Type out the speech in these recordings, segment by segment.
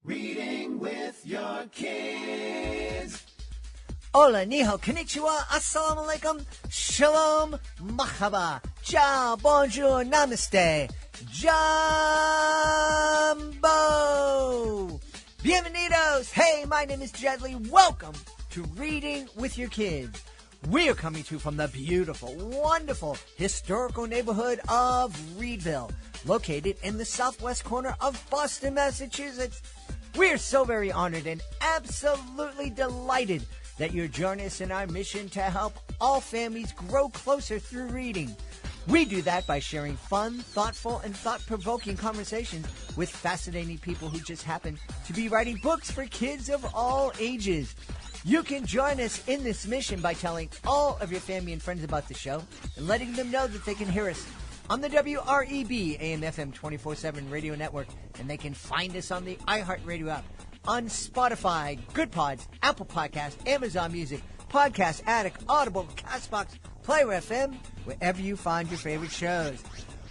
Reading with your kids. Hola, ni hao, konnichiwa, assalamu alaikum, shalom, mahaba, ciao, bonjour, namaste, jumbo. Bienvenidos. Hey, my name is Jedley. Welcome to Reading with Your Kids. We're coming to you from the beautiful, wonderful, historical neighborhood of Reedville, located in the southwest corner of Boston, Massachusetts. We're so very honored and absolutely delighted that you're joining us in our mission to help all families grow closer through reading. We do that by sharing fun, thoughtful, and thought-provoking conversations with fascinating people who just happen to be writing books for kids of all ages. You can join us in this mission by telling all of your family and friends about the show and letting them know that they can hear us on the WREB AM/FM 24/7 radio network, and they can find us on the iHeartRadio app, on Spotify, Good Pods, Apple Podcasts, Amazon Music, Podcast Addict, Audible, CastBox, Player FM, wherever you find your favorite shows.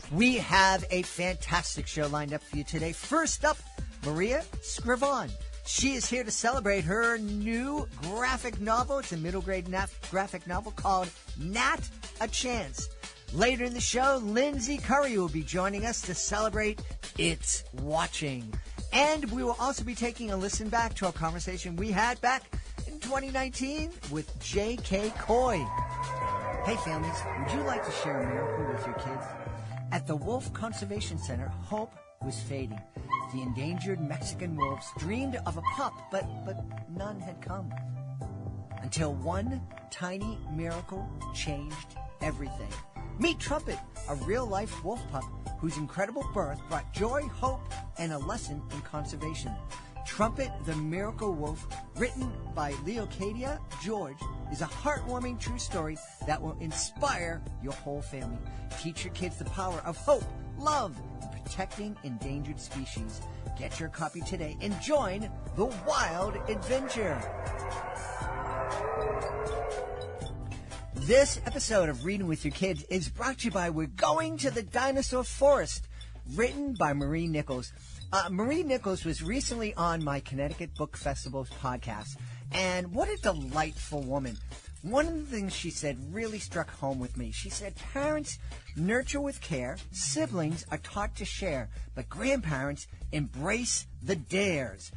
We have a fantastic show lined up for you today. First up, Maria Scrivan. She is here to celebrate her new graphic novel. It's a middle grade graphic novel called Nat a Chance. Later in the show, Lindsay Currie will be joining us to celebrate It's Watching. And we will also be taking a listen back to our conversation we had back in 2019 with J.K. Coy. Hey families, would you like to share a miracle with your kids? At the Wolf Conservation Center, hope was fading. The endangered Mexican wolves dreamed of a pup, but none had come. Until one tiny miracle changed everything. Meet Trumpet, a real-life wolf pup whose incredible birth brought joy, hope, and a lesson in conservation. Trumpet the Miracle Wolf, written by Leocadia George, is a heartwarming true story that will inspire your whole family. Teach your kids the power of hope, love, and protecting endangered species. Get your copy today and join the wild adventure. This episode of Reading with Your Kids is brought to you by We're Going to the Dinosaur Forest, written by Marie Nichols. Marie Nichols was recently on my Connecticut Book Festival's podcast, and what a delightful woman. One of the things she said really struck home with me. She said, parents nurture with care, siblings are taught to share, but grandparents embrace the dares.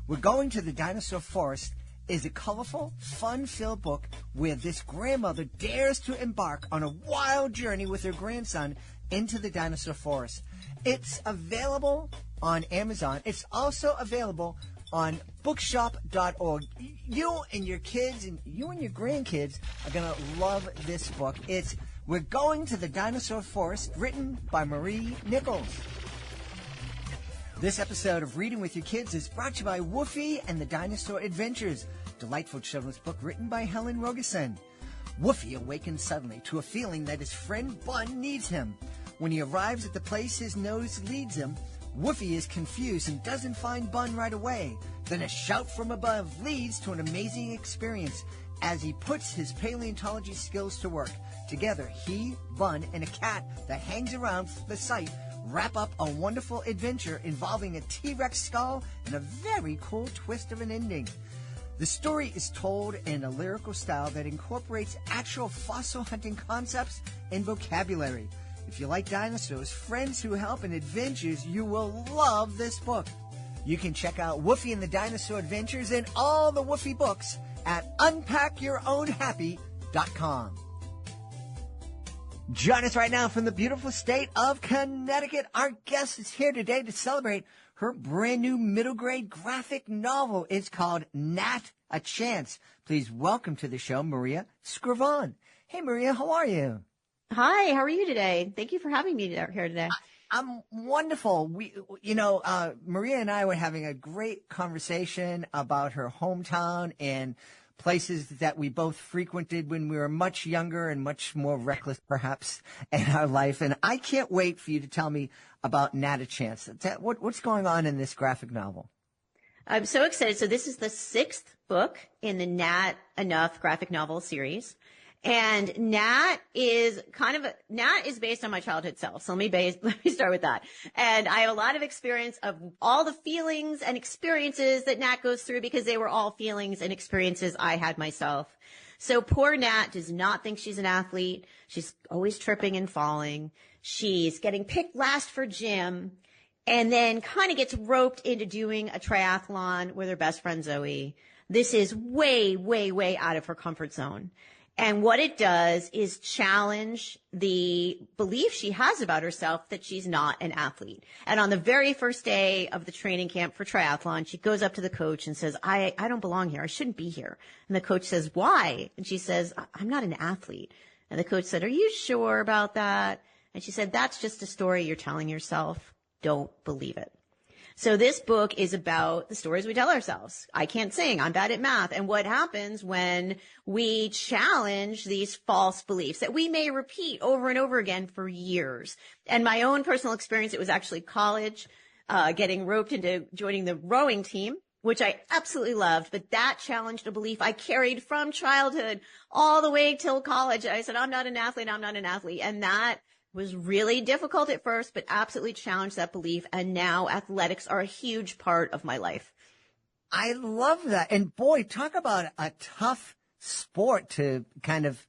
We're Going to the Dinosaur Forest is a colorful, fun-filled book where this grandmother dares to embark on a wild journey with her grandson into the dinosaur forest. It's available on Amazon. It's also available on bookshop.org. You and your kids and you and your grandkids are going to love this book. It's We're Going to the Dinosaur Forest, written by Marie Nichols. This episode of Reading with Your Kids is brought to you by Woofy and the Dinosaur Adventures, delightful children's book written by Helen Rogerson. Woofy awakens suddenly to a feeling that his friend Bun needs him. When he arrives at the place his nose leads him, Woofy is confused and doesn't find Bun right away. Then a shout from above leads to an amazing experience as he puts his paleontology skills to work. Together, he, Bun, and a cat that hangs around the site wrap up a wonderful adventure involving a T-Rex skull and a very cool twist of an ending. The story is told in a lyrical style that incorporates actual fossil hunting concepts and vocabulary. If you like dinosaurs, friends who help, and adventures, you will love this book. You can check out Woofy and the Dinosaur Adventures and all the Woofy books at unpackyourownhappy.com. Join us right now from the beautiful state of Connecticut. Our guest is here today to celebrate her brand new middle grade graphic novel. It's called Nat a Chance. Please welcome to the show, Maria Scrivan. Hey, Maria, how are you? Hi, how are you today? Thank you for having me here today. I'm wonderful. Maria and I were having a great conversation about her hometown and places that we both frequented when we were much younger and much more reckless, perhaps, in our life. And I can't wait for you to tell me about Nat a Chance. What's going on in this graphic novel? I'm so excited. So this is the 6th book in the Nat Enough graphic novel series. And Nat is based on my childhood self. So let me start with that. And I have a lot of experience of all the feelings and experiences that Nat goes through because they were all feelings and experiences I had myself. So poor Nat does not think she's an athlete. She's always tripping and falling. She's getting picked last for gym and then kind of gets roped into doing a triathlon with her best friend Zoe. This is way, way, way out of her comfort zone. And what it does is challenge the belief she has about herself that she's not an athlete. And on the very first day of the training camp for triathlon, she goes up to the coach and says, I don't belong here. I shouldn't be here. And the coach says, why? And she says, I'm not an athlete. And the coach said, are you sure about that? And she said, that's just a story you're telling yourself. Don't believe it. So this book is about the stories we tell ourselves. I can't sing. I'm bad at math. And what happens when we challenge these false beliefs that we may repeat over and over again for years. And my own personal experience, it was actually college, getting roped into joining the rowing team, which I absolutely loved. But that challenged a belief I carried from childhood all the way till college. I said, I'm not an athlete. I'm not an athlete. And that was really difficult at first, but absolutely challenged that belief. And now athletics are a huge part of my life. I love that. And boy, talk about a tough sport to kind of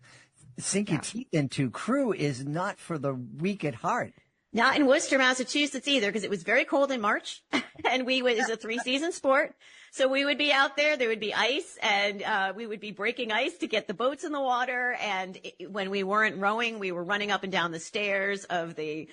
sink your teeth into. Crew is not for the weak at heart. Not in Worcester, Massachusetts either, because it was very cold in March and it's a 3-season sport. So we would be out there would be ice and, we would be breaking ice to get the boats in the water. And when we weren't rowing, we were running up and down the stairs of the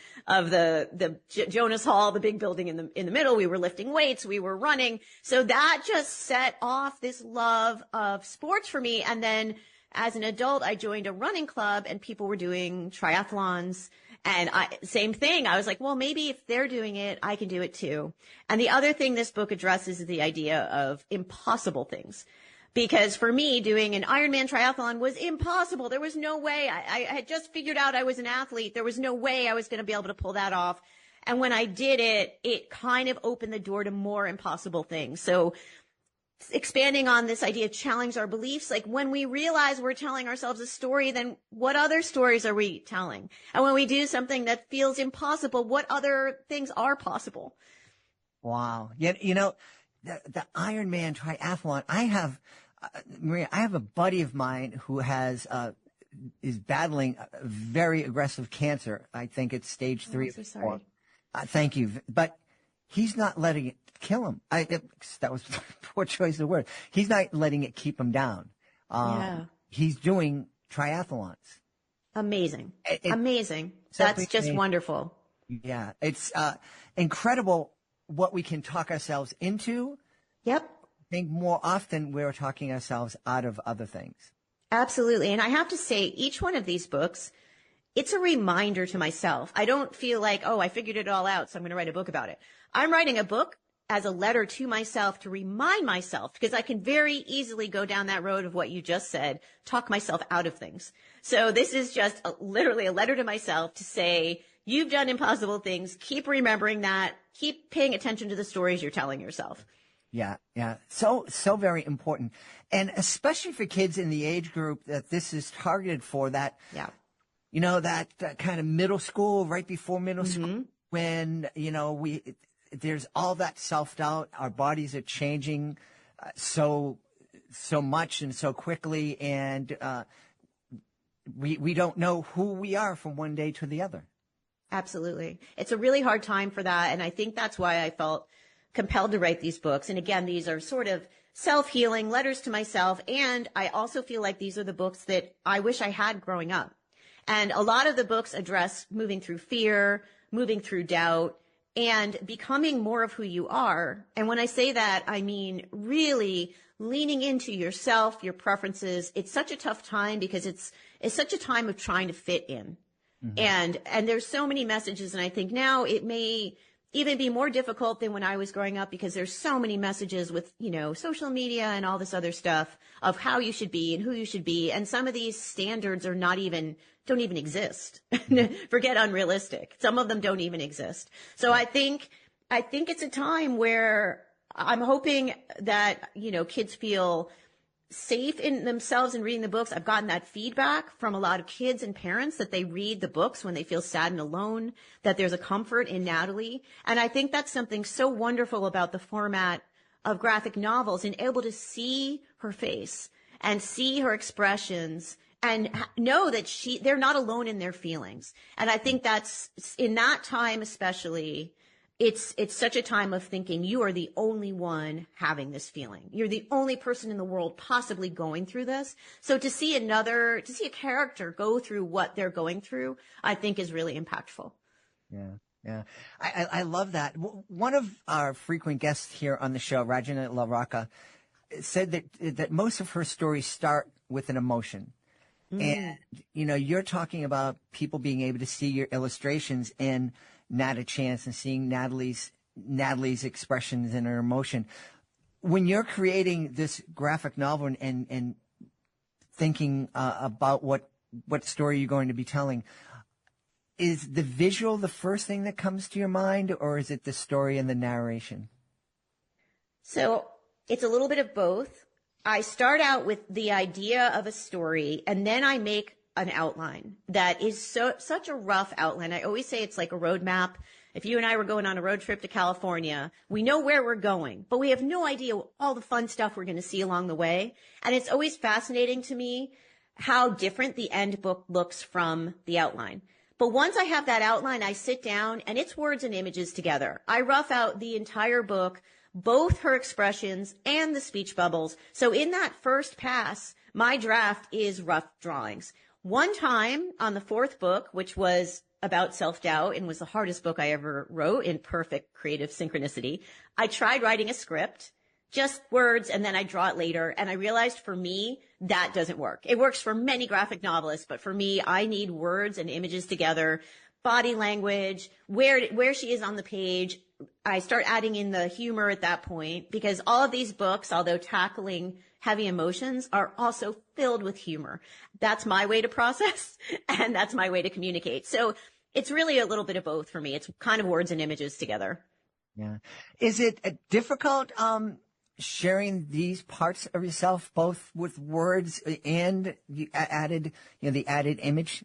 Jonas Hall, the big building in the middle. We were lifting weights. We were running. So that just set off this love of sports for me. And then as an adult, I joined a running club and people were doing triathlons. And same thing. I was like, well, maybe if they're doing it, I can do it too. And the other thing this book addresses is the idea of impossible things. Because for me, doing an Ironman triathlon was impossible. There was no way. I had just figured out I was an athlete. There was no way I was going to be able to pull that off. And when I did it, it kind of opened the door to more impossible things. So expanding on this idea, challenge our beliefs. Like when we realize we're telling ourselves a story, then what other stories are we telling? And when we do something that feels impossible, what other things are possible? Wow. Yeah, you know, the Ironman triathlon, I have, Maria, I have a buddy of mine who is battling very aggressive cancer. I think it's stage 3 so or 4. sorry. Thank you. But he's not letting it kill him. That was a poor choice of word. He's not letting it keep him down. He's doing triathlons. Amazing. Amazing. That's just wonderful. Yeah. It's incredible what we can talk ourselves into. Yep. I think more often we're talking ourselves out of other things. Absolutely. And I have to say, each one of these books, it's a reminder to myself. I don't feel like, oh, I figured it all out, so I'm going to write a book about it. I'm writing a book as a letter to myself to remind myself, because I can very easily go down that road of what you just said, talk myself out of things. So this is just literally a letter to myself to say, you've done impossible things. Keep remembering that. Keep paying attention to the stories you're telling yourself. Yeah, yeah. So very important. And especially for kids in the age group that this is targeted for, that, you know, that kind of middle school, right before middle school, when, you know, there's all that self-doubt. Our bodies are changing so much and so quickly, and we don't know who we are from one day to the other. Absolutely. It's a really hard time for that, and I think that's why I felt compelled to write these books. And again, these are sort of self-healing letters to myself, and I also feel like these are the books that I wish I had growing up. And a lot of the books address moving through fear, moving through doubt, and becoming more of who you are. And when I say that, I mean really leaning into yourself, your preferences. It's such a tough time because it's such a time of trying to fit in. And there's so many messages. And I think now it may even be more difficult than when I was growing up, because there's so many messages with, you know, social media and all this other stuff of how you should be and who you should be. And some of these standards are don't even exist. Forget unrealistic. Some of them don't even exist. So I think it's a time where I'm hoping that, you know, kids feel safe in themselves and reading the books. I've gotten that feedback from a lot of kids and parents that they read the books when they feel sad and alone, that there's a comfort in Natalie. And I think that's something so wonderful about the format of graphic novels, and able to see her face and see her expressions and know that they're not alone in their feelings. And I think that's, in that time especially, it's such a time of thinking you are the only one having this feeling. You're the only person in the world possibly going through this. So to see a character go through what they're going through, I think is really impactful. Yeah. Yeah. I love that. One of our frequent guests here on the show, Rajana LaRocca, said that most of her stories start with an emotion. And, you're talking about people being able to see your illustrations in Not a Chance and seeing Natalie's expressions and her emotion. When you're creating this graphic novel and thinking about what story you're going to be telling, is the visual the first thing that comes to your mind, or is it the story and the narration? So it's a little bit of both. I start out with the idea of a story, and then I make an outline that is such a rough outline. I always say it's like a road map. If you and I were going on a road trip to California, we know where we're going, but we have no idea all the fun stuff we're going to see along the way. And it's always fascinating to me how different the end book looks from the outline. But once I have that outline, I sit down and it's words and images together. I rough out the entire book, both her expressions and the speech bubbles. So in that first pass, my draft is rough drawings. One time on the fourth book, which was about self-doubt and was the hardest book I ever wrote in perfect creative synchronicity, I tried writing a script, just words, and then I draw it later. And I realized for me, that doesn't work. It works for many graphic novelists, but for me, I need words and images together, body language, where she is on the page. I start adding in the humor at that point, because all of these books, although tackling heavy emotions, are also filled with humor. That's my way to process, and that's my way to communicate. So it's really a little bit of both for me. It's kind of words and images together. Yeah. Is it difficult sharing these parts of yourself, both with words and the added image?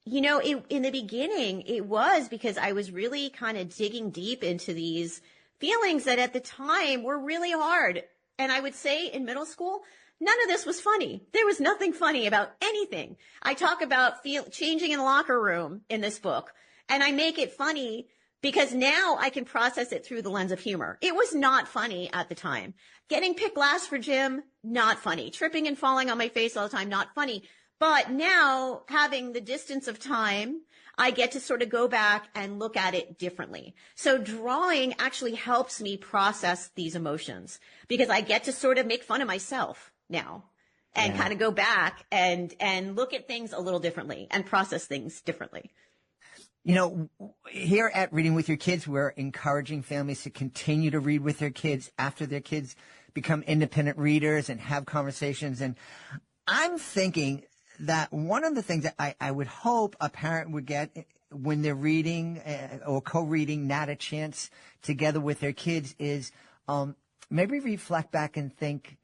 In the beginning, it was because I was really kind of digging deep into these feelings that at the time were really hard. And I would say in middle school, none of this was funny. There was nothing funny about anything. I talk about changing in the locker room in this book, and I make it funny because now I can process it through the lens of humor. It was not funny at the time. Getting picked last for gym, not funny. Tripping and falling on my face all the time, not funny. But now, having the distance of time, I get to sort of go back and look at it differently. So drawing actually helps me process these emotions, because I get to sort of make fun of myself now and kind of go back and look at things a little differently and process things differently. Here at Reading with Your Kids, we're encouraging families to continue to read with their kids after their kids become independent readers and have conversations. And I'm thinking that one of the things that I would hope a parent would get when they're reading or co-reading Not a Chance together with their kids is maybe reflect back and think,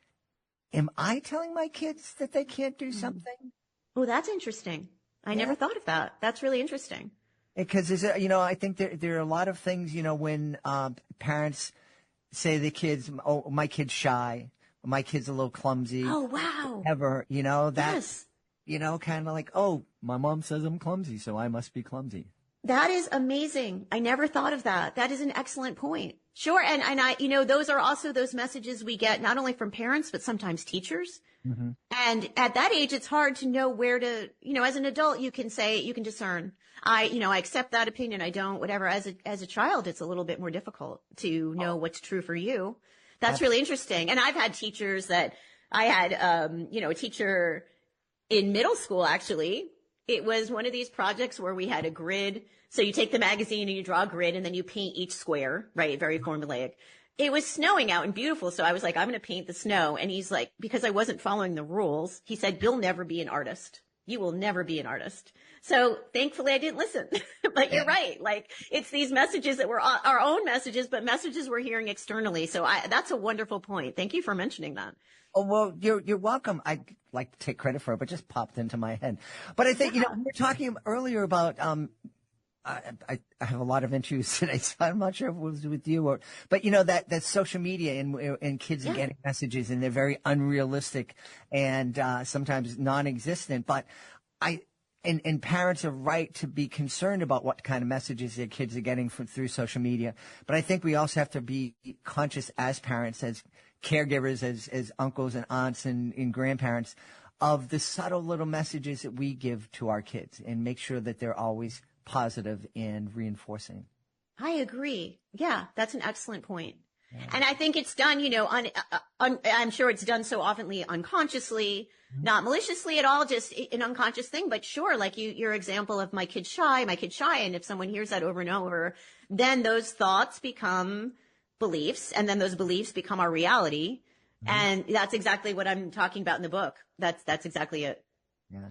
am I telling my kids that they can't do something? Oh, that's interesting. I never thought of that. That's really interesting. Because, I think there are a lot of things, when parents say to the kids, oh, my kid's shy, my kid's a little clumsy. Oh, wow. Yes. Kind of like, oh, my mom says I'm clumsy, so I must be clumsy. That is amazing. I never thought of that. That is an excellent point. Sure. And I, those are also those messages we get not only from parents, but sometimes teachers. Mm-hmm. And at that age, it's hard to know where to, as an adult, you can discern. I accept that opinion. I don't, whatever. As a child, it's a little bit more difficult to know what's true for you. That's really interesting. And I've had teachers I had, a teacher in middle school, actually. It was one of these projects where we had a grid. So you take the magazine and you draw a grid and then you paint each square, right? Very formulaic. It was snowing out and beautiful. So I was like, I'm going to paint the snow. And he's like, because I wasn't following the rules, he said, you'll never be an artist. you will never be an artist. So thankfully I didn't listen, but you're right. Like it's these messages that were our own messages, but messages we're hearing externally. So that's a wonderful point. Thank you for mentioning that. Oh, well, you're welcome. I'd like to take credit for it, but just popped into my head. But I think, we were talking earlier about, I have a lot of issues today, so I'm not sure if it was with you but that social media and kids are getting messages and they're very unrealistic and, sometimes non-existent. But and parents are right to be concerned about what kind of messages their kids are getting through social media. But I think we also have to be conscious as parents, as caregivers, as uncles and aunts and grandparents, of the subtle little messages that we give to our kids and make sure that they're always positive and reinforcing. I agree. Yeah, that's an excellent point. Yeah. And I think it's done, I'm sure it's done so oftenly unconsciously, not maliciously at all, just an unconscious thing. But sure, like your example of my kid's shy. And if someone hears that over and over, then those thoughts become beliefs, and then those beliefs become our reality. And that's exactly what I'm talking about in the book. That's exactly it. Yeah.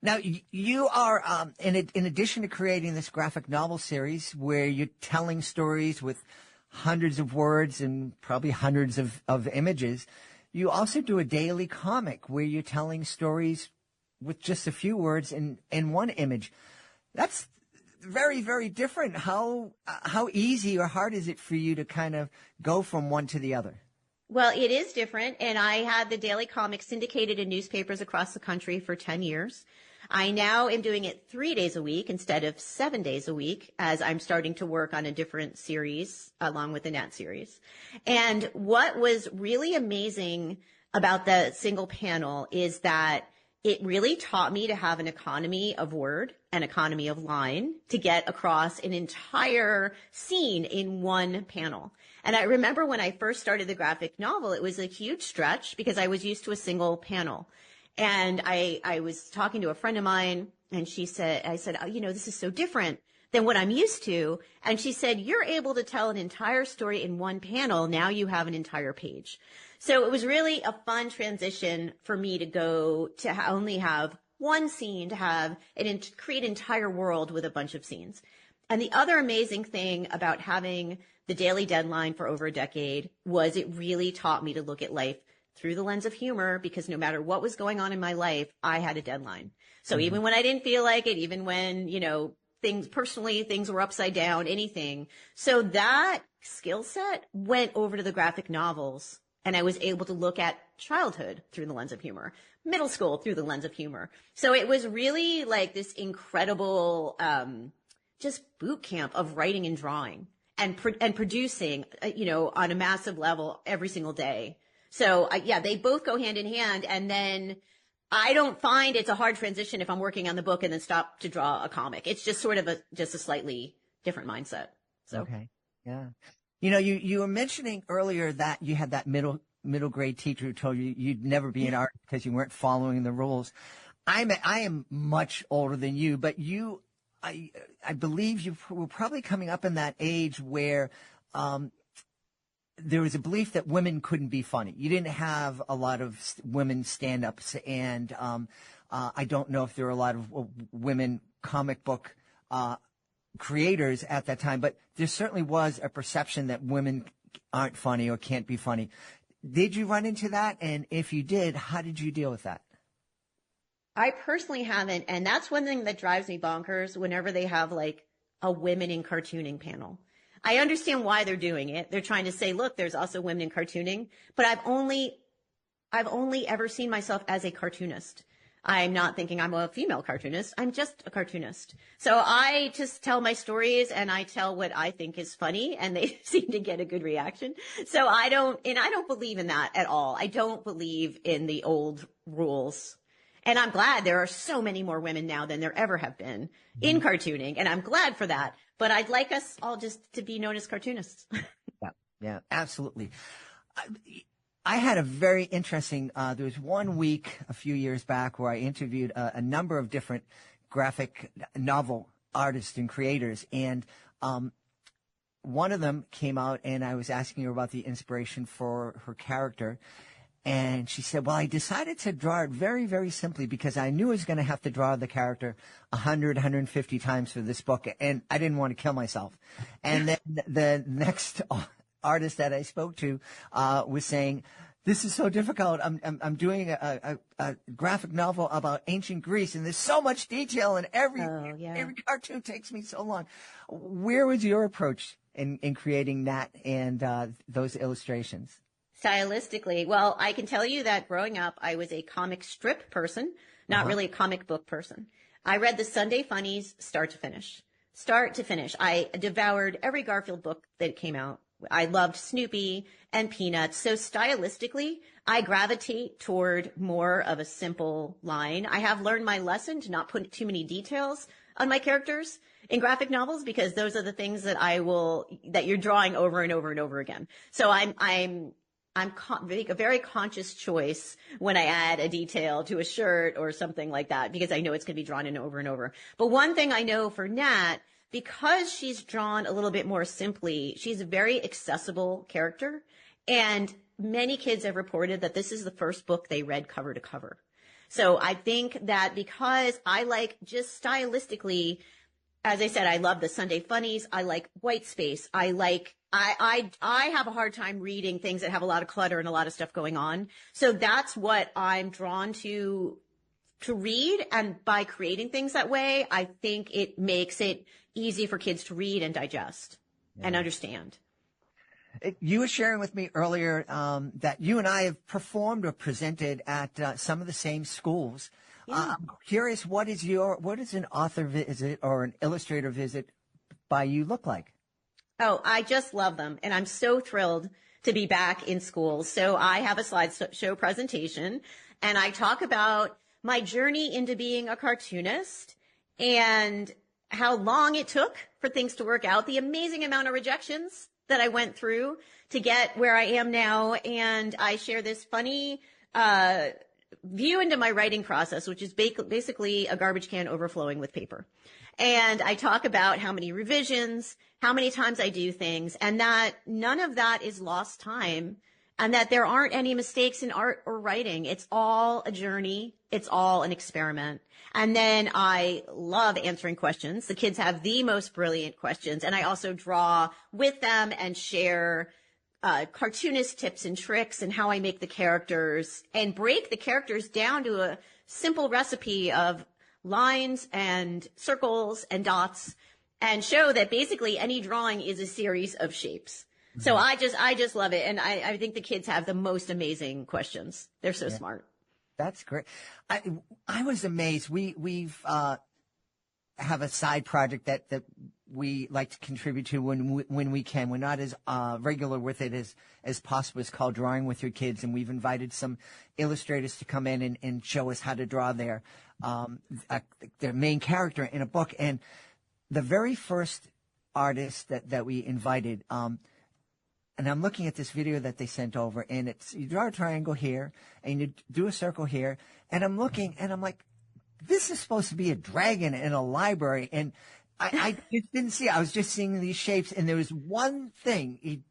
Now, you are, in addition to creating this graphic novel series where you're telling stories with hundreds of words and probably hundreds of images, you also do a daily comic where you're telling stories with just a few words and one image. That's very, very different. How easy or hard is it for you to kind of go from one to the other? Well, it is different. And I had the daily comic syndicated in newspapers across the country for 10 years. I now am doing it 3 days a week instead of 7 days a week, as I'm starting to work on a different series along with the Nat series. And what was really amazing about the single panel is that it really taught me to have an economy of word, an economy of line to get across an entire scene in one panel. And I remember when I first started the graphic novel, it was a huge stretch because I was used to a single panel. And I was talking to a friend of mine and I said, oh, this is so different than what I'm used to. And she said, you're able to tell an entire story in one panel. Now you have an entire page. So it was really a fun transition for me to go to only have one scene, to have create an entire world with a bunch of scenes. And the other amazing thing about having the daily deadline for over a decade was it really taught me to look at life through the lens of humor, because no matter what was going on in my life, I had a deadline. So even when I didn't feel like it, even when, things were upside down, anything. So that skill set went over to the graphic novels, and I was able to look at childhood through the lens of humor, middle school through the lens of humor. So it was really like this incredible, just boot camp of writing and drawing and producing, on a massive level every single day. So they both go hand in hand. And then I don't find it's a hard transition if I'm working on the book and then stop to draw a comic. It's just sort of a slightly different mindset. So, okay. Yeah. You were mentioning earlier that you had that middle grade teacher who told you you'd never be an artist because you weren't following the rules. I am much older than you, but I believe you were probably coming up in that age where, there was a belief that women couldn't be funny. You didn't have a lot of women stand-ups, and I don't know if there were a lot of women comic book creators at that time, but there certainly was a perception that women aren't funny or can't be funny. Did you run into that? And if you did, how did you deal with that? I personally haven't, and that's one thing that drives me bonkers whenever they have like a women in cartooning panel. I understand why they're doing it. They're trying to say, look, there's also women in cartooning, but I've only ever seen myself as a cartoonist. I'm not thinking I'm a female cartoonist. I'm just a cartoonist. So I just tell my stories and I tell what I think is funny, and they seem to get a good reaction. So I don't believe in that at all. I don't believe in the old rules. And I'm glad there are so many more women now than there ever have been in cartooning. And I'm glad for that. But I'd like us all just to be known as cartoonists. Yeah, absolutely. I had a very interesting, there was 1 week a few years back where I interviewed a number of different graphic novel artists and creators. And one of them came out and I was asking her about the inspiration for her character. And she said, well, I decided to draw it very, very simply because I knew I was going to have to draw the character 100, 150 times for this book, and I didn't want to kill myself. And then the next artist that I spoke to was saying, this is so difficult. I'm doing a graphic novel about ancient Greece, and there's so much detail, and every cartoon takes me so long. Where was your approach in creating that and those illustrations? Stylistically, well, I can tell you that growing up, I was a comic strip person, not really a comic book person. I read the Sunday Funnies start to finish. Start to finish. I devoured every Garfield book that came out. I loved Snoopy and Peanuts. So stylistically, I gravitate toward more of a simple line. I have learned my lesson to not put too many details on my characters in graphic novels, because those are the things that that you're drawing over and over and over again. So make a very conscious choice when I add a detail to a shirt or something like that, because I know it's going to be drawn in over and over. But one thing I know for Nat, because she's drawn a little bit more simply, she's a very accessible character. And many kids have reported that this is the first book they read cover to cover. So I think that because I like, just stylistically, as I said, I love the Sunday Funnies. I like white space. I have a hard time reading things that have a lot of clutter and a lot of stuff going on. So that's what I'm drawn to read. And by creating things that way, I think it makes it easy for kids to read and digest and understand. You were sharing with me earlier that you and I have performed or presented at some of the same schools. Yeah. I'm curious, what does an author visit or an illustrator visit by you look like? Oh, I just love them. And I'm so thrilled to be back in schools. So I have a slideshow presentation, and I talk about my journey into being a cartoonist and how long it took for things to work out, the amazing amount of rejections that I went through to get where I am now. And I share this funny view into my writing process, which is basically a garbage can overflowing with paper. And I talk about how many revisions, how many times I do things, and that none of that is lost time, and that there aren't any mistakes in art or writing. It's all a journey. It's all an experiment. And then I love answering questions. The kids have the most brilliant questions. And I also draw with them and share cartoonist tips and tricks and how I make the characters and break the characters down to a simple recipe of lines and circles and dots, and show that basically any drawing is a series of shapes. Mm-hmm. So I just love it. And I think the kids have the most amazing questions. They're so smart. That's great. I was amazed. We've have a side project that we like to contribute to when we can. We're not as regular with it as possible. It's called Drawing with Your Kids, and we've invited some illustrators to come in and show us how to draw their main character in a book. And the very first artist that we invited, and I'm looking at this video that they sent over, and you draw a triangle here, and you do a circle here, and I'm looking, and I'm like, this is supposed to be a dragon in a library, and I just didn't see it. I was just seeing these shapes, and there was one thing. He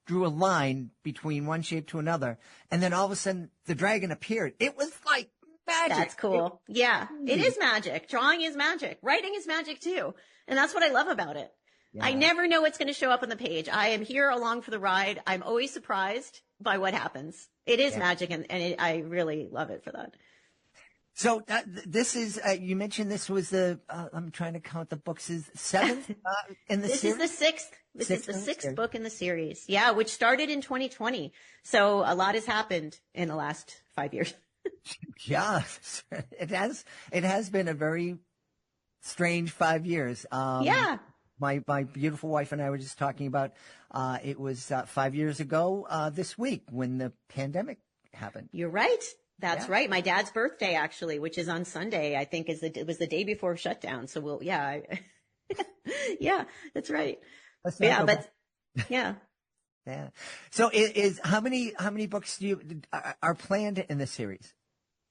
drew a line between one shape to another, and then all of a sudden, the dragon appeared. It was like magic. That's cool. Yeah, it is magic. Drawing is magic. Writing is magic, too. And that's what I love about it. Yeah. I never know what's going to show up on the page. I am here along for the ride. I'm always surprised by what happens. It is magic, and I really love it for that. So this is, you mentioned this was I'm trying to count the books, is seventh in the series? This is the sixth. This is the sixth book in the series. Yeah, which started in 2020. So a lot has happened in the last 5 years. Yeah, it has been a very strange 5 years. Yeah. My beautiful wife and I were just talking about, it was 5 years ago this week when the pandemic happened. You're right. That's right. My dad's birthday, actually, which is on Sunday, I think it was the day before shutdown. So yeah, that's right. Yeah. Yeah. So how many books are planned in this series?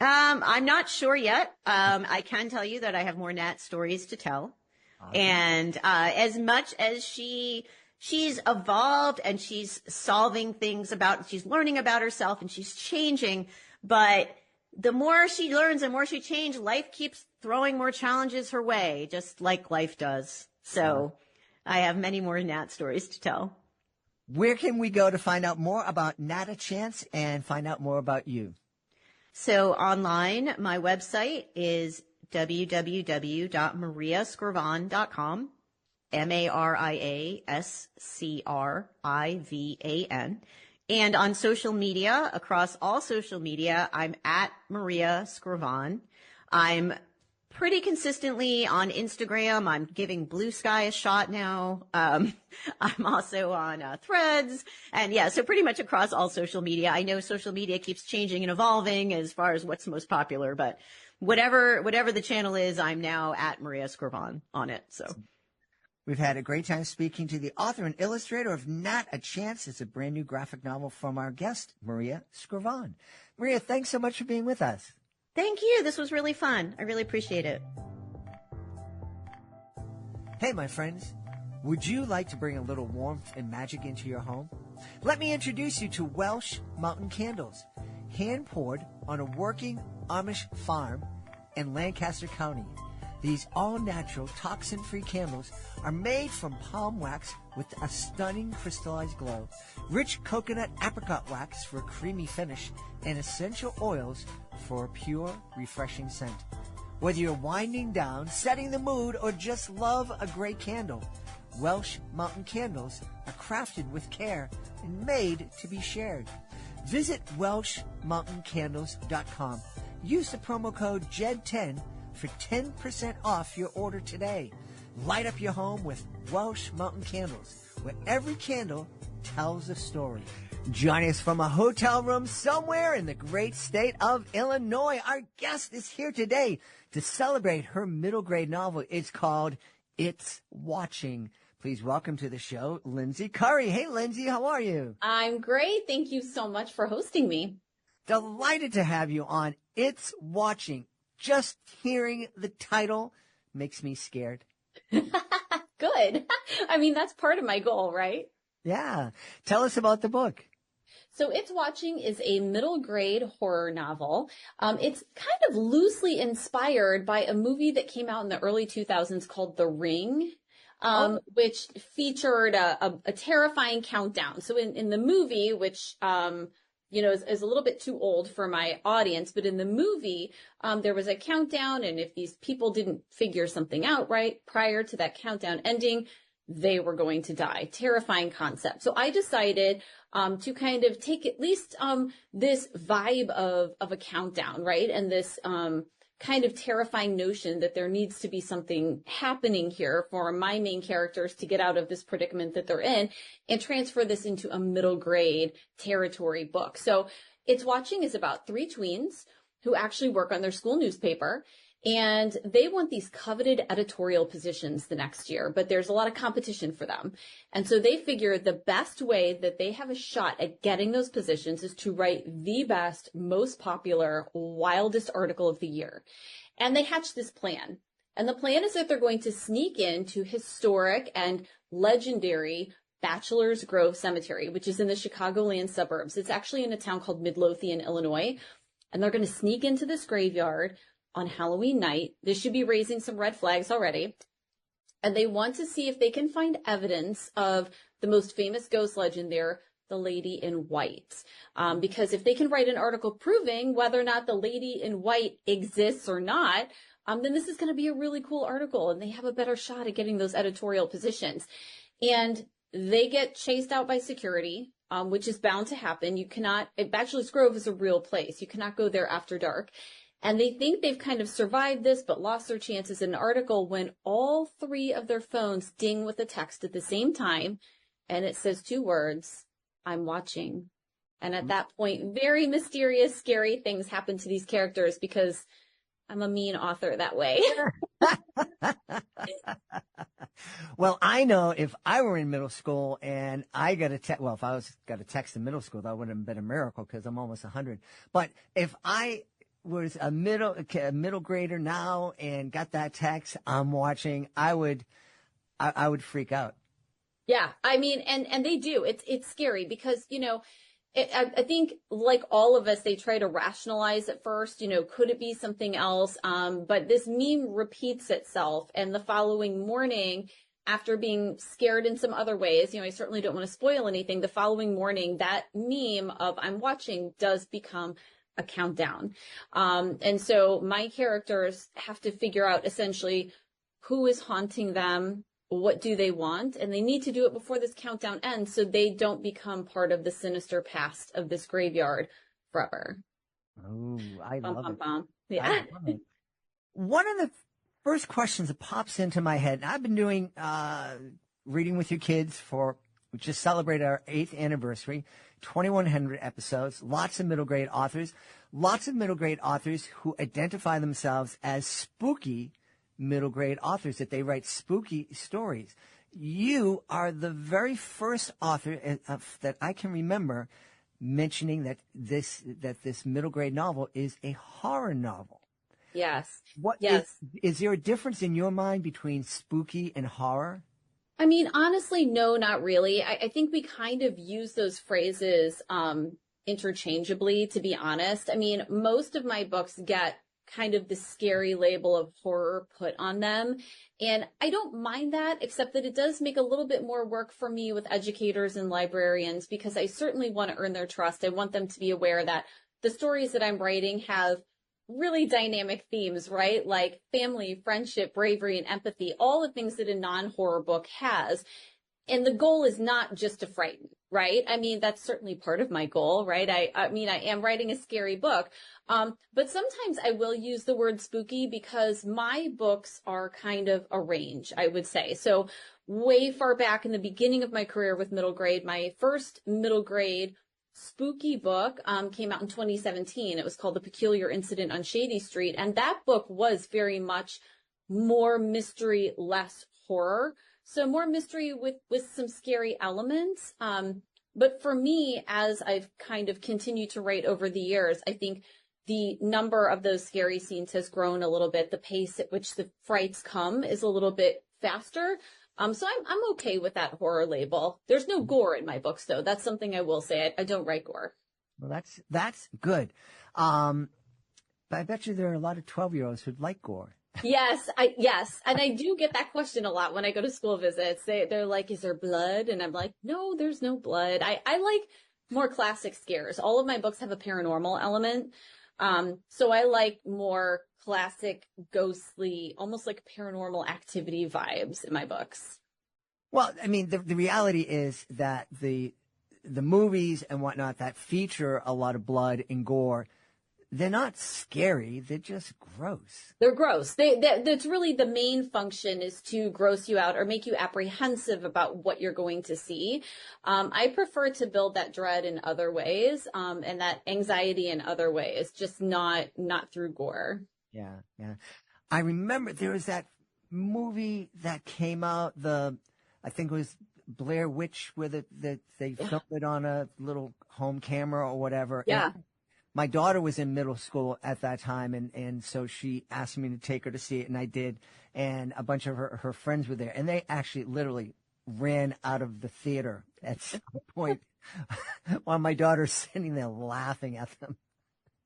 I'm not sure yet. I can tell you that I have more Nat stories to tell. Awesome. And as much as she she's evolved and she's solving things she's learning about herself and she's changing. But the more she learns and more she changes, life keeps throwing more challenges her way, just like life does. So I have many more Nat stories to tell. Where can we go to find out more about Nat a Chance and find out more about you? So online, my website is www.mariascrivan.com, MariaScrivan. And on social media, across all social media, I'm at Maria Scrivan. I'm pretty consistently on Instagram. I'm giving Blue Sky a shot now. I'm also on Threads. And yeah, so pretty much across all social media. I know social media keeps changing and evolving as far as what's most popular, but whatever the channel is, I'm now at Maria Scrivan on it. So we've had a great time speaking to the author and illustrator of Nat a Chance. It's a brand new graphic novel from our guest, Maria Scrivan. Maria, thanks so much for being with us. Thank you. This was really fun. I really appreciate it. Hey, my friends. Would you like to bring a little warmth and magic into your home? Let me introduce you to Welsh Mountain Candles, hand-poured on a working Amish farm in Lancaster County. These all-natural, toxin-free candles are made from palm wax with a stunning crystallized glow, rich coconut apricot wax for a creamy finish, and essential oils for a pure, refreshing scent. Whether you're winding down, setting the mood, or just love a great candle, Welsh Mountain Candles are crafted with care and made to be shared. Visit WelshMountainCandles.com. Use the promo code JED10 for 10% off your order today. Light up your home with Welsh Mountain Candles, where every candle tells a story. Joining us from a hotel room somewhere in the great state of Illinois, our guest is here today to celebrate her middle grade novel. It's called It's Watching. Please welcome to the show, Lindsay Currie. Hey, Lindsay, how are you? I'm great. Thank you so much for hosting me. Delighted to have you on It's Watching. Just hearing the title makes me scared. Good. I mean, that's part of my goal, right? Yeah. Tell us about the book. So It's Watching is a middle grade horror novel. It's kind of loosely inspired by a movie that came out in the early 2000s called The Ring, which featured a terrifying countdown. So in the movie, which, is a little bit too old for my audience, but in the movie, there was a countdown, and if these people didn't figure something out right prior to that countdown ending, they were going to die. Terrifying concept. So I decided to kind of take at least this vibe of a countdown, right? And this kind of terrifying notion that there needs to be something happening here for my main characters to get out of this predicament that they're in and transfer this into a middle grade territory book. So It's Watching is about 3 tweens who actually work on their school newspaper, and they want these coveted editorial positions the next year, but there's a lot of competition for them. And so they figure the best way that they have a shot at getting those positions is to write the best, most popular, wildest article of the year. And they hatch this plan. And the plan is that they're going to sneak into historic and legendary Bachelor's Grove Cemetery, which is in the Chicagoland suburbs. It's actually in a town called Midlothian, Illinois. And they're going to sneak into this graveyard on Halloween night. This should be raising some red flags already. And they want to see if they can find evidence of the most famous ghost legend there, the Lady in White. Because if they can write an article proving whether or not the Lady in White exists or not, then this is going to be a really cool article, and they have a better shot at getting those editorial positions. And they get chased out by security, which is bound to happen. Bachelor's Grove is a real place. You cannot go there after dark. And they think they've kind of survived this, but lost their chances in an article when all 3 of their phones ding with a text at the same time. And it says 2 words, I'm watching. And at that point, very mysterious, scary things happen to these characters because I'm a mean author that way. Well, I know if I were in middle school and I got a text, well, if I got a text in middle school, that would have been a miracle because I'm almost 100. But if I was a middle grader now and got that text, I'm watching, I would freak out. Yeah. I mean, and they do. It's scary because, I think like all of us, they try to rationalize at first, could it be something else? But this meme repeats itself. And the following morning, after being scared in some other ways, I certainly don't want to spoil anything. The following morning, that meme of I'm watching does become a countdown. And so my characters have to figure out essentially who is haunting them, what do they want, and they need to do it before this countdown ends so they don't become part of the sinister past of this graveyard forever. Oh, I Bum, love bum, it. bum. I Yeah. love it. One of the first questions that pops into my head, and I've been doing reading with your kids we just celebrated our 8th anniversary, 2,100 episodes, lots of middle grade authors who identify themselves as spooky middle grade authors, that they write spooky stories. You are the very first author that I can remember mentioning that this middle grade novel is a horror novel. Yes. What Yes. is there a difference in your mind between spooky and horror? I mean, honestly, no, not really. I think we kind of use those phrases interchangeably, to be honest. I mean, most of my books get kind of the scary label of horror put on them. And I don't mind that, except that it does make a little bit more work for me with educators and librarians, because I certainly want to earn their trust. I want them to be aware that the stories that I'm writing have really dynamic themes, right? Like family, friendship, bravery, and empathy, all the things that a non-horror book has. And the goal is not just to frighten, right? I mean, that's certainly part of my goal, right? I mean, I am writing a scary book. But sometimes I will use the word spooky because my books are kind of a range, I would say. So way far back in the beginning of my career with middle grade, my first middle grade spooky book came out in 2017. It was called The Peculiar Incident on Shady Street. And that book was very much more mystery, less horror. So more mystery with some scary elements. But for me, as I've kind of continued to write over the years, I think the number of those scary scenes has grown a little bit. The pace at which the frights come is a little bit faster. So I'm okay with that horror label. There's no gore in my books, though. That's something I will say. I don't write gore. Well, that's good. But I bet you there are a lot of 12-year-olds who'd like gore. Yes. And I do get that question a lot when I go to school visits. They're like, is there blood? And I'm like, no, there's no blood. I like more classic scares. All of my books have a paranormal element. So I like more classic, ghostly, almost like paranormal activity vibes in my books. Well, I mean, the reality is that the movies and whatnot that feature a lot of blood and gore, they're not scary. They're just gross. They're gross. That's really the main function, is to gross you out or make you apprehensive about what you're going to see. I prefer to build that dread in other ways, and that anxiety in other ways, just not through gore. Yeah. I remember there was that movie that came out, I think it was Blair Witch, where they filmed it on a little home camera or whatever. Yeah. And my daughter was in middle school at that time, and so she asked me to take her to see it, and I did. And a bunch of her friends were there, and they actually literally ran out of the theater at some point while my daughter's sitting there laughing at them.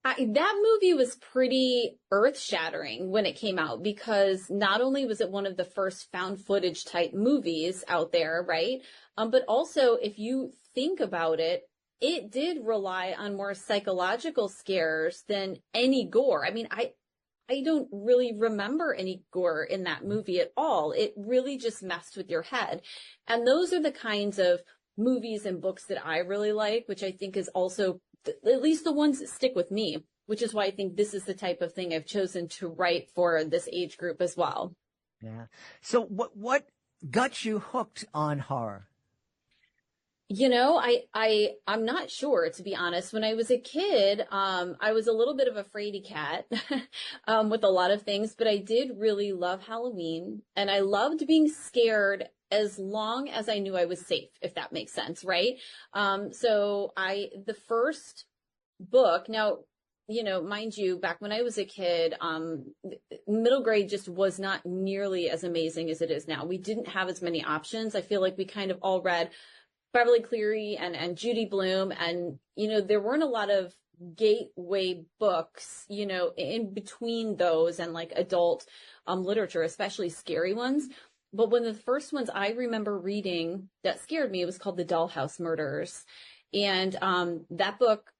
That movie was pretty earth-shattering when it came out, because not only was it one of the first found footage type movies out there, right? But also, if you think about it, it did rely on more psychological scares than any gore. I mean, I don't really remember any gore in that movie at all. It really just messed with your head. And those are the kinds of movies and books that I really like, which I think is also at least the ones that stick with me, which is why I think this is the type of thing I've chosen to write for this age group as well. Yeah. So what got you hooked on horror? I'm not sure, to be honest. When I was a kid, I was a little bit of a fraidy-cat with a lot of things, but I did really love Halloween, and I loved being scared as long as I knew I was safe, if that makes sense, right? The first book, now, mind you, back when I was a kid, middle grade just was not nearly as amazing as it is now. We didn't have as many options. I feel like we kind of all read Beverly Cleary and Judy Blume, and, there weren't a lot of gateway books, in between those and like adult literature, especially scary ones. But one of the first ones I remember reading that scared me was called The Dollhouse Murders. And that book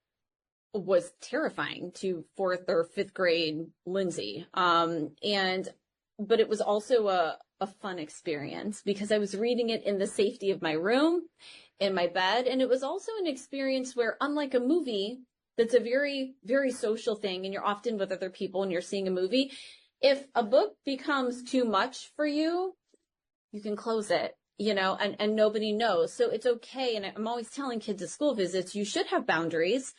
was terrifying to fourth or fifth grade Lindsay. But it was also a fun experience because I was reading it in the safety of my room, in my bed. And it was also an experience where, unlike a movie, that's a very, very social thing, and you're often with other people and you're seeing a movie. If a book becomes too much for you, you can close it, and nobody knows. So it's okay. And I'm always telling kids at school visits, you should have boundaries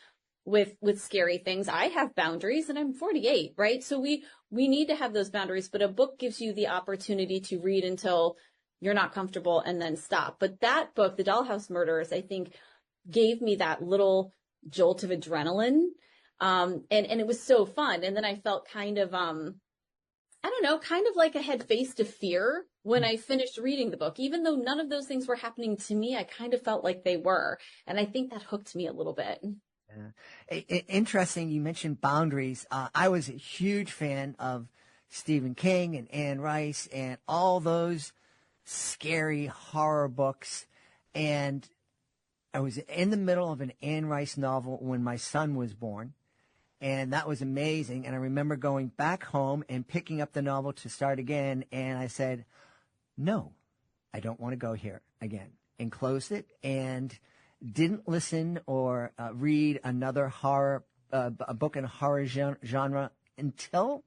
with scary things. I have boundaries and I'm 48, right? So we need to have those boundaries, but a book gives you the opportunity to read until you're not comfortable and then stop. But that book, The Dollhouse Murders, I think gave me that little jolt of adrenaline. And it was so fun. And then I felt kind of, kind of like I had faced a fear when I finished reading the book. Even though none of those things were happening to me, I kind of felt like they were. And I think that hooked me a little bit. Yeah. Interesting. You mentioned boundaries. I was a huge fan of Stephen King and Anne Rice and all those scary horror books. And I was in the middle of an Anne Rice novel when my son was born. And that was amazing. And I remember going back home and picking up the novel to start again. And I said, no, I don't want to go here again, and closed it and didn't listen or read another horror, a book in horror genre until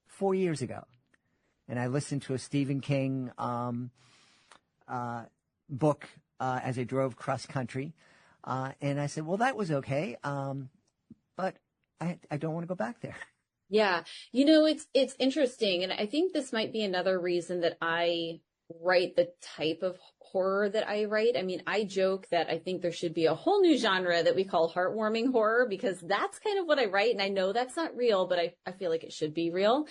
4 years ago. And I listened to a Stephen King book as I drove cross country. And I said, well, that was okay. But I don't want to go back there. Yeah. It's interesting. And I think this might be another reason that I write the type of horror that I write. I mean, I joke that I think there should be a whole new genre that we call heartwarming horror, because that's kind of what I write. And I know that's not real, but I feel like it should be real.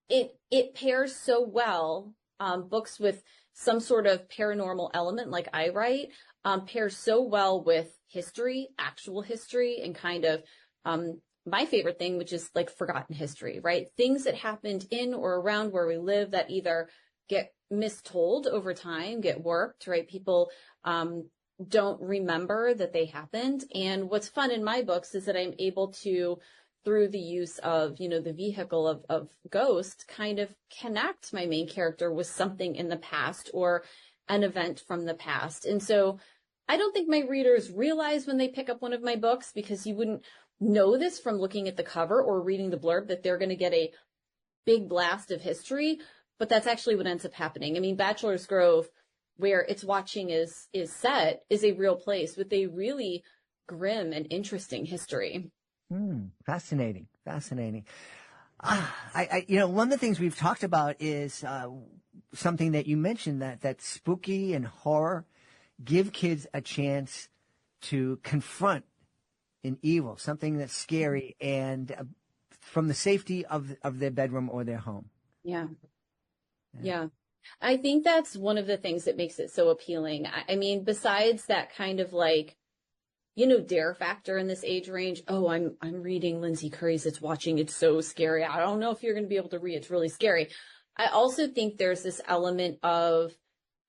It pairs so well, books with some sort of paranormal element like I write, pairs so well with history, actual history, and kind of my favorite thing, which is like forgotten history, right? Things that happened in or around where we live that either get mistold over time, get warped, right? People don't remember that they happened. And what's fun in my books is that I'm able to, through the use of, the vehicle of ghost, kind of connect my main character with something in the past or an event from the past. And so I don't think my readers realize when they pick up one of my books, because you wouldn't know this from looking at the cover or reading the blurb, that they're going to get a big blast of history, but that's actually what ends up happening. I mean, Bachelor's Grove, where It's Watching is set, is a real place with a really grim and interesting history. Fascinating. One of the things we've talked about is something that you mentioned, that spooky and horror give kids a chance to confront an evil, something that's scary, and from the safety of their bedroom or their home. Yeah. I think that's one of the things that makes it so appealing. I mean, besides that kind of like, dare factor in this age range. Oh, I'm reading Lindsay Currie's It's Watching. It's so scary. I don't know if you're going to be able to read. It's really scary. I also think there's this element of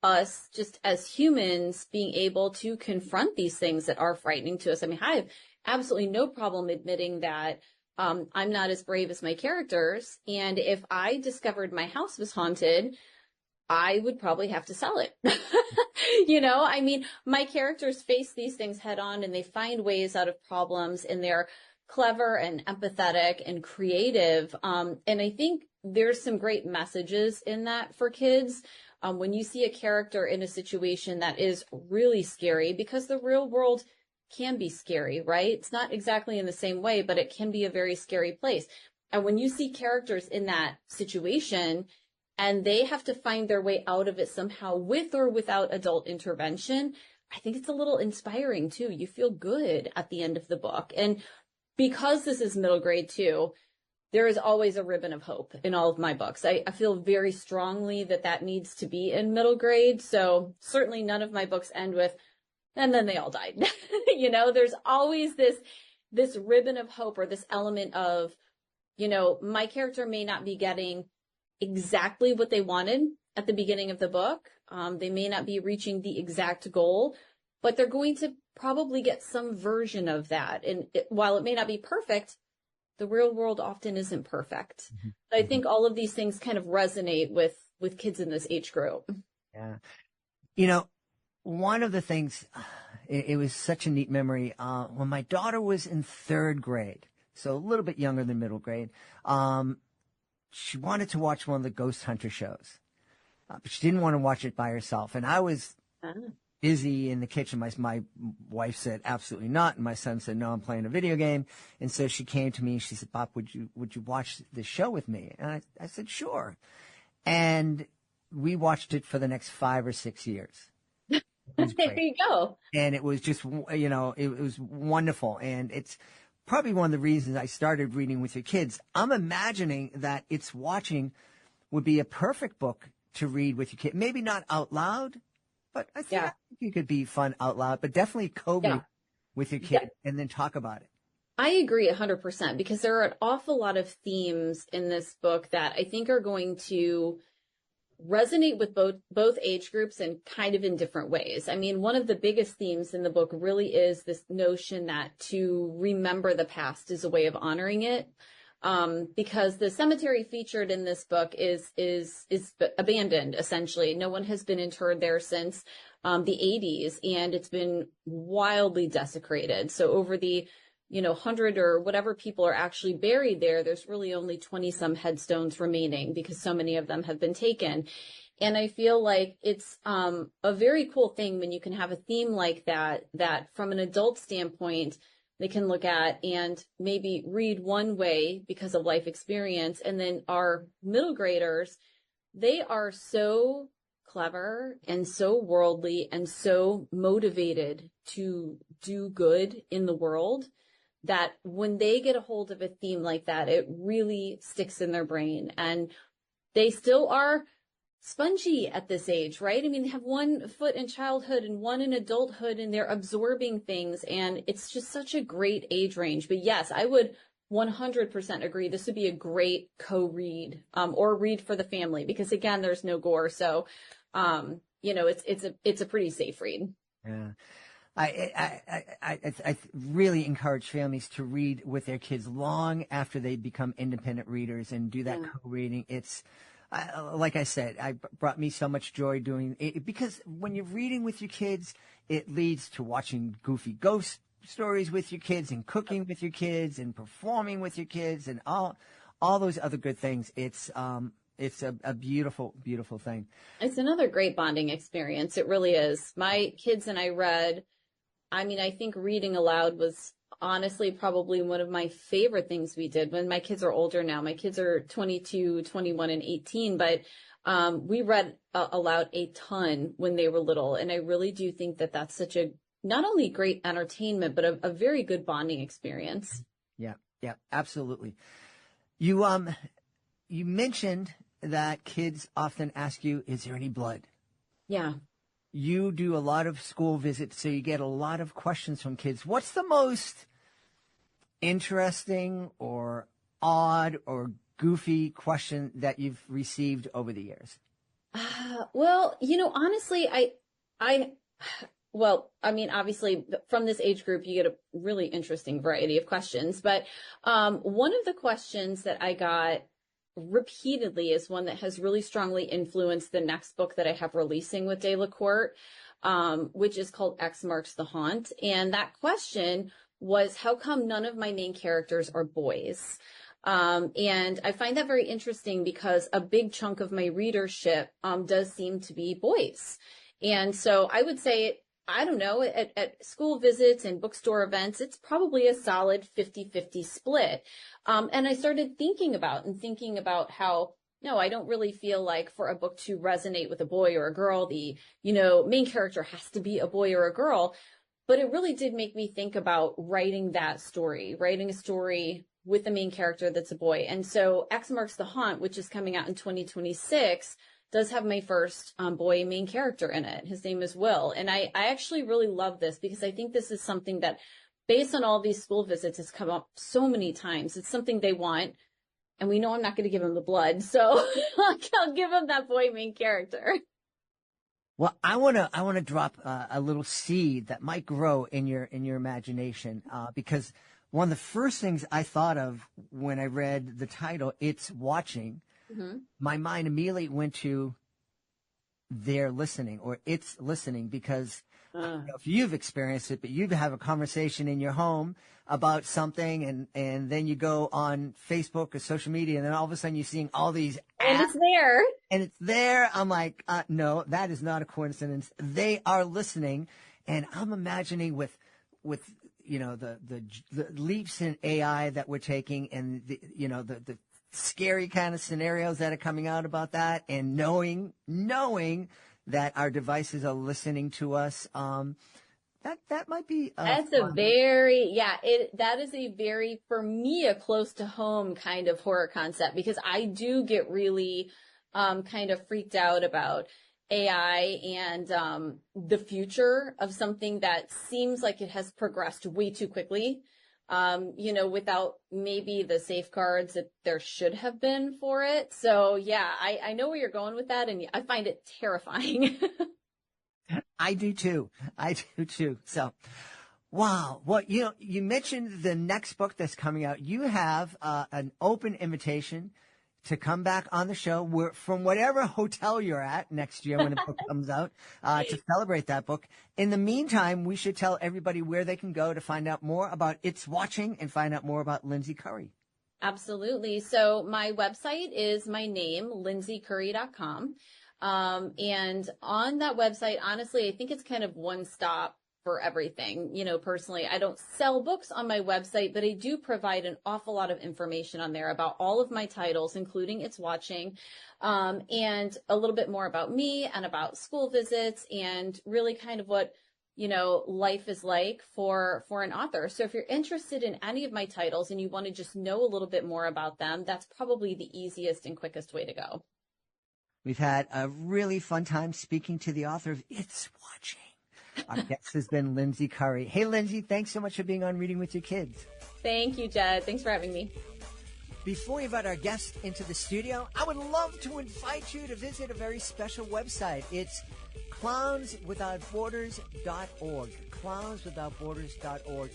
us just as humans being able to confront these things that are frightening to us. I mean, I have absolutely no problem admitting that I'm not as brave as my characters. And if I discovered my house was haunted, I would probably have to sell it. I mean, my characters face these things head on, and they find ways out of problems, and they're clever and empathetic and creative. And I think there's some great messages in that for kids. When you see a character in a situation that is really scary, because the real world can be scary, right? It's not exactly in the same way, but it can be a very scary place. And when you see characters in that situation and they have to find their way out of it somehow with or without adult intervention, I think it's a little inspiring too. You feel good at the end of the book. And because this is middle grade too, there is always a ribbon of hope in all of my books. I feel very strongly that needs to be in middle grade. So certainly none of my books end with, and then they all died. There's always this ribbon of hope, or this element of, my character may not be getting exactly what they wanted at the beginning of the book. They may not be reaching the exact goal, but they're going to probably get some version of that. And while it may not be perfect, the real world often isn't perfect. Mm-hmm. I think all of these things kind of resonate with kids in this age group. Yeah. One of the things, it was such a neat memory. When my daughter was in 3rd grade, so a little bit younger than middle grade, she wanted to watch one of the ghost hunter shows, but she didn't want to watch it by herself. And I was busy in the kitchen. My wife said, absolutely not. And my son said, no, I'm playing a video game. And so she came to me and she said, Bob, would you watch this show with me? And I said, sure. And we watched it for the next 5 or 6 years. There you go. And it was just, it was wonderful. And it's probably one of the reasons I started reading with your kids. I'm imagining that It's Watching would be a perfect book to read with your kid. Maybe not out loud, but I think it could be fun out loud, but definitely co-read with your kid and then talk about it. I agree 100%, because there are an awful lot of themes in this book that I think are going to resonate with both age groups and kind of in different ways. I mean, one of the biggest themes in the book really is this notion that to remember the past is a way of honoring it. Because the cemetery featured in this book is abandoned, essentially. No one has been interred there since the 80s, and it's been wildly desecrated. So over the 100 or whatever people are actually buried there, there's really only 20 some headstones remaining because so many of them have been taken. And I feel like it's a very cool thing when you can have a theme like that from an adult standpoint, they can look at and maybe read one way because of life experience. And then our middle graders, they are so clever and so worldly and so motivated to do good in the world that when they get a hold of a theme like that, it really sticks in their brain. And they still are spongy at this age, right? I mean, they have one foot in childhood and one in adulthood, and they're absorbing things, and it's just such a great age range. But yes, I would 100% agree. This would be a great co-read, or read for the family, because again, there's no gore. So, it's a pretty safe read. Yeah. I really encourage families to read with their kids long after they become independent readers and do that co-reading. It's, like I said, brought me so much joy doing it, because when you're reading with your kids, it leads to watching goofy ghost stories with your kids and cooking with your kids and performing with your kids and all those other good things. It's a beautiful, beautiful thing. It's another great bonding experience. It really is. My kids and I read, I think reading aloud was honestly probably one of my favorite things we did when my kids are older now. My kids are 22, 21, and 18, but we read aloud a ton when they were little. And I really do think that that's such a, not only great entertainment, but a very good bonding experience. Yeah, absolutely. You mentioned that kids often ask you, is there any blood? Yeah. You do a lot of school visits, so you get a lot of questions from kids. What's the most interesting or odd or goofy question that you've received over the years? Well, honestly, obviously from this age group, you get a really interesting variety of questions. But one of the questions that I got repeatedly is one that has really strongly influenced the next book that I have releasing with Delacourt, which is called X Marks the Haunt. And that question was, how come none of my main characters are boys? And I find that very interesting because a big chunk of my readership does seem to be boys. And so I would say, I don't know, at school visits and bookstore events, it's probably a solid 50-50 split. And I started thinking about how, no, I don't really feel like for a book to resonate with a boy or a girl, the, main character has to be a boy or a girl. But it really did make me think about writing a story with the main character that's a boy. And so X Marks the Haunt, which is coming out in 2026, does have my first boy main character in it. His name is Will. And I actually really love this because I think this is something that, based on all these school visits, has come up so many times. It's something they want. And we know I'm not going to give him the blood. So I'll give him that boy main character. Well, I want to drop a little seed that might grow in your imagination, because one of the first things I thought of when I read the title, It's Watching, my mind immediately went to they're listening, or it's listening, because I don't know if you've experienced it, but you have a conversation in your home about something, and then you go on Facebook or social media, and then all of a sudden you're seeing all these And it's there. and it's there. I'm like, no, that is not a coincidence. They are listening, and I'm imagining with the leaps in AI that we're taking, and the scary kind of scenarios that are coming out about that, and knowing that our devices are listening to us. That might be. That is a very, for me, a close to home kind of horror concept, because I do get really kind of freaked out about AI and the future of something that seems like it has progressed way too quickly, without maybe the safeguards that there should have been for it. So yeah, I know where you're going with that, and I find it terrifying. I do too. So, wow. Well, you mentioned the next book that's coming out. You have an open invitation to come back on the show from whatever hotel you're at next year when the book comes out, to celebrate that book. In the meantime, we should tell everybody where they can go to find out more about It's Watching and find out more about Lindsay Currie. Absolutely. So my website is my name, lindsaycurrie.com. And on that website, honestly, I think it's kind of one stop for everything. Personally, I don't sell books on my website, but I do provide an awful lot of information on there about all of my titles, including It's Watching, and a little bit more about me and about school visits, and really kind of what, life is like for an author. So if you're interested in any of my titles and you want to just know a little bit more about them, that's probably the easiest and quickest way to go. We've had a really fun time speaking to the author of It's Watching. Our guest has been Lindsay Currie. Hey, Lindsay, thanks so much for being on Reading with Your Kids. Thank you, Jed. Thanks for having me. Before we invite our guest into the studio, I would love to invite you to visit a very special website. It's clownswithoutborders.org. Clownswithoutborders.org.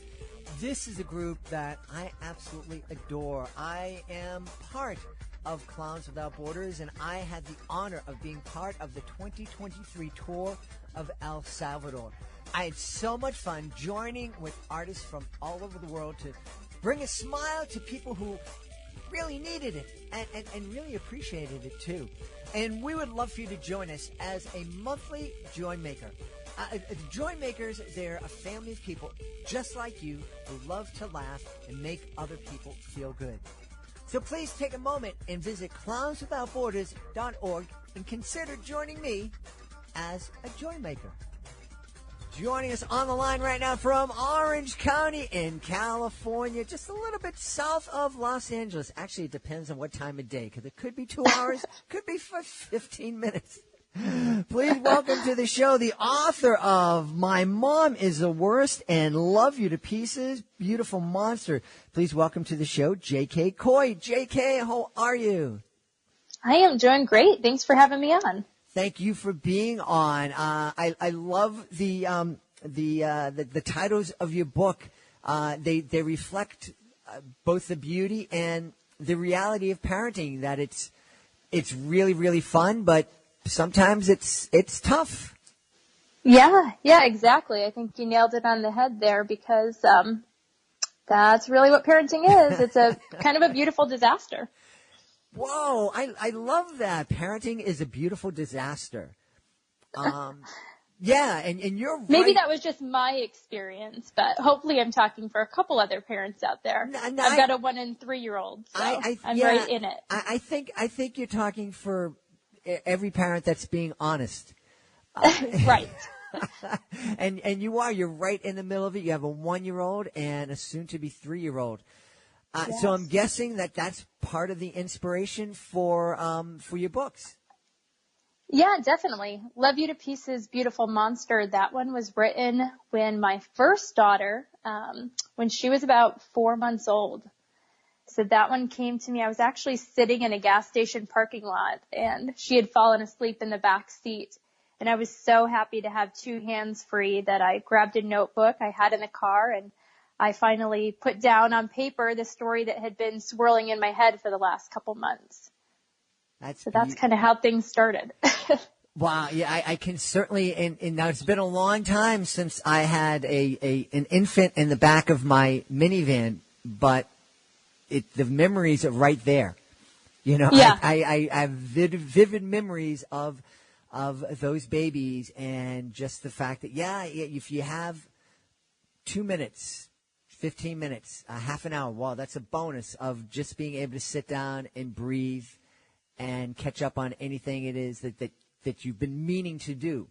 This is a group that I absolutely adore. I am part of Clowns Without Borders, and I had the honor of being part of the 2023 tour of El Salvador. I had so much fun joining with artists from all over the world to bring a smile to people who really needed it and really appreciated it too. And we would love for you to join us as a monthly Joy Maker. The Joy Makers, they're a family of people just like you who love to laugh and make other people feel good. So please take a moment and visit clownswithoutborders.org and consider joining me as a Joy Maker. Joining us on the line right now from Orange County in California, just a little bit south of Los Angeles. Actually, it depends on what time of day, because it could be 2 hours, could be for 15 minutes. Please welcome to the show the author of My Mom is the Worst and Love You to Pieces, Beautiful Monster. Please welcome to the show, J.K. Coy. J.K., how are you? I am doing great. Thanks for having me on. Thank you for being on. I love the titles of your book. They reflect both the beauty and the reality of parenting. That it's really, really fun, but sometimes it's tough. Yeah, exactly. I think you nailed it on the head there, because that's really what parenting is. It's a kind of a beautiful disaster. Whoa, I love that. Parenting is a beautiful disaster. Yeah, and you're right. Maybe that was just my experience, but hopefully I'm talking for a couple other parents out there. I've got a 1 and 3-year-old, so I'm right in it. I think you're talking for every parent that's being honest. Right. And you're right in the middle of it. You have a 1-year-old and a soon-to-be 3-year-old. Yes. So I'm guessing that's part of the inspiration for your books. Yeah, definitely. Love You to Pieces, Beautiful Monster. That one was written when my first daughter, when she was about 4 months old. So that one came to me. I was actually sitting in a gas station parking lot, and she had fallen asleep in the back seat. And I was so happy to have 2 hands free that I grabbed a notebook I had in the car, and I finally put down on paper the story that had been swirling in my head for the last couple months. So that's kind of how things started. Wow. Yeah, I can certainly, and now it's been a long time since I had an infant in the back of my minivan, but the memories are right there. You know, Yeah. I have vivid memories of those babies, and just the fact that, if you have 2 minutes, 15 minutes, a half an hour, wow, that's a bonus of just being able to sit down and breathe and catch up on anything it is that you've been meaning to do.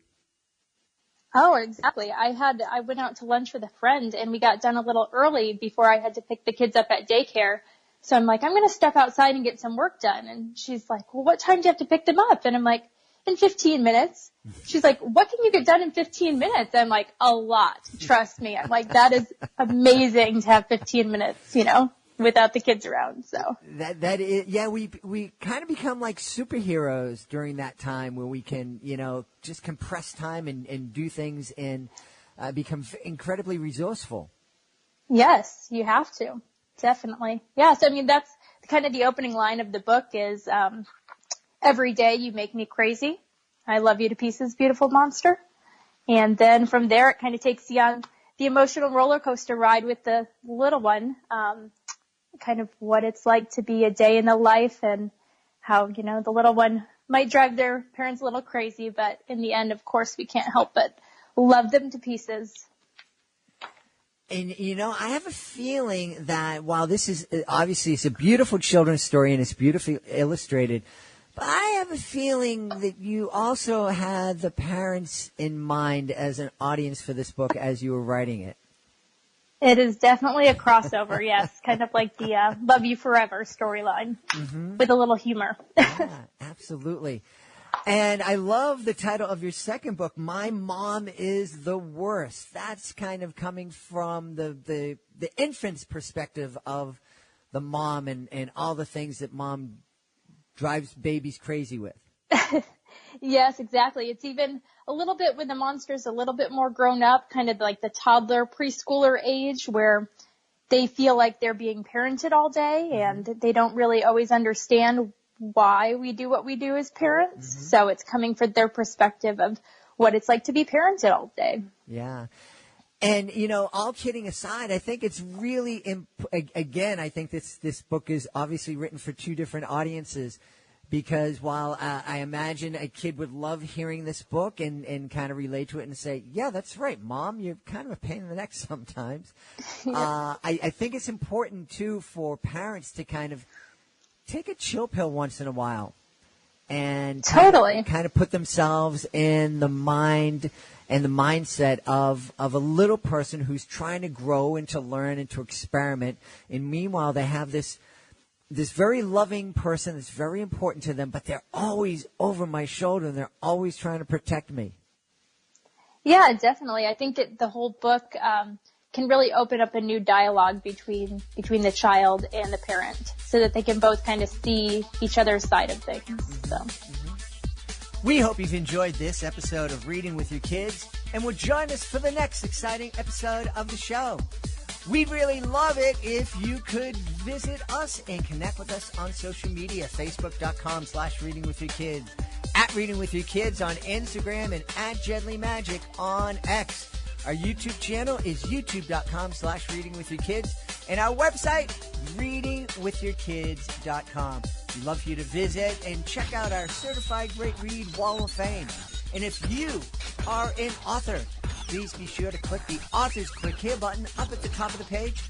Oh, exactly. I went out to lunch with a friend, and we got done a little early before I had to pick the kids up at daycare. So I'm like, I'm going to step outside and get some work done. And she's like, well, what time do you have to pick them up? And I'm like, in 15 minutes. She's like, what can you get done in 15 minutes? I'm like, a lot. Trust me. I'm like, that is amazing to have 15 minutes, without the kids around. So that is, yeah, we kind of become like superheroes during that time where we can, just compress time and do things and become incredibly resourceful. Yes, you have to. Definitely. Yeah. So, that's kind of the opening line of the book is, every day you make me crazy. I love you to pieces, beautiful monster. And then from there, it kind of takes you on the emotional roller coaster ride with the little one, kind of what it's like to be a day in the life and how, the little one might drive their parents a little crazy, but in the end, of course, we can't help but love them to pieces. And, I have a feeling that while this is, obviously, it's a beautiful children's story and it's beautifully illustrated, but I have a feeling that you also had the parents in mind as an audience for this book as you were writing it. It is definitely a crossover, yes. Kind of like the Love You Forever storyline with a little humor. Yeah, absolutely. And I love the title of your second book, My Mom is the Worst. That's kind of coming from the infant's perspective of the mom and all the things that mom drives babies crazy with. Yes, exactly. It's even a little bit when the monster's a little bit more grown up, kind of like the toddler preschooler age where they feel like they're being parented all day and they don't really always understand why we do what we do as parents. So it's coming from their perspective of what it's like to be parented all day. Yeah. And, all kidding aside, I think it's really, again, I think this book is obviously written for 2 different audiences. Because while I imagine a kid would love hearing this book and kind of relate to it and say, yeah, that's right, Mom, you're kind of a pain in the neck sometimes. Yeah. I think it's important, too, for parents to kind of take a chill pill once in a while and kind of put themselves in the mind and the mindset of a little person who's trying to grow and to learn and to experiment. And meanwhile, they have this very loving person that's very important to them, but they're always over my shoulder and they're always trying to protect me. Yeah, definitely. I think that the whole book can really open up a new dialogue between the child and the parent so that they can both kind of see each other's side of things. So. We hope you've enjoyed this episode of Reading with Your Kids and will join us for the next exciting episode of the show. We'd really love it if you could visit us and connect with us on social media, facebook.com/readingwithyourkids, @readingwithyourkids on Instagram, and @GedleyMagic on X. Our YouTube channel is youtube.com/readingwithyourkids, and our website, readingwithyourkids.com. We'd love for you to visit and check out our Certified Great Read Wall of Fame. And if you are an author, please be sure to click the Author's Click Here button up at the top of the page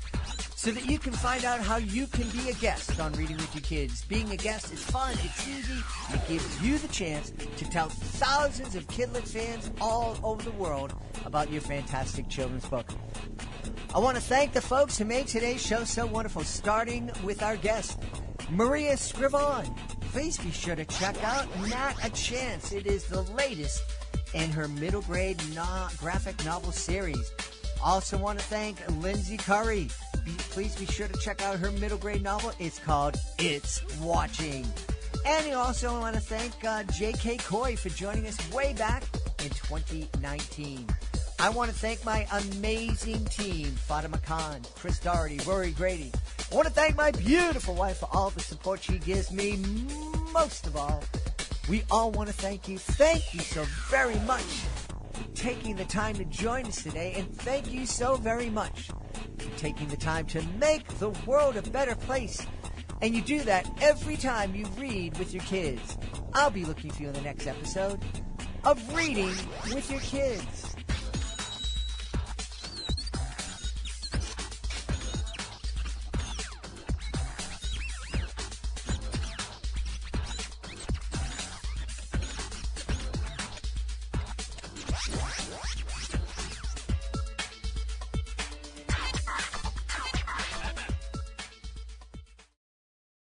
so that you can find out how you can be a guest on Reading with Your Kids. Being a guest is fun, it's easy, it gives you the chance to tell thousands of Kidlit fans all over the world about your fantastic children's book. I want to thank the folks who made today's show so wonderful, starting with our guest, Maria Scrivan. Please be sure to check out Not a Chance. It is the latest in her middle grade graphic novel series. Also want to thank Lindsay Currie. Please be sure to check out her middle grade novel. It's called It's Watching. And I also want to thank J.K. Coy for joining us way back in 2019. I want to thank my amazing team, Fatima Khan, Chris Doherty, Rory Grady. I want to thank my beautiful wife for all the support she gives me. Most of all, we all want to thank you. Thank you so very much for taking the time to join us today. And thank you so very much for taking the time to make the world a better place. And you do that every time you read with your kids. I'll be looking for you in the next episode of Reading with Your Kids.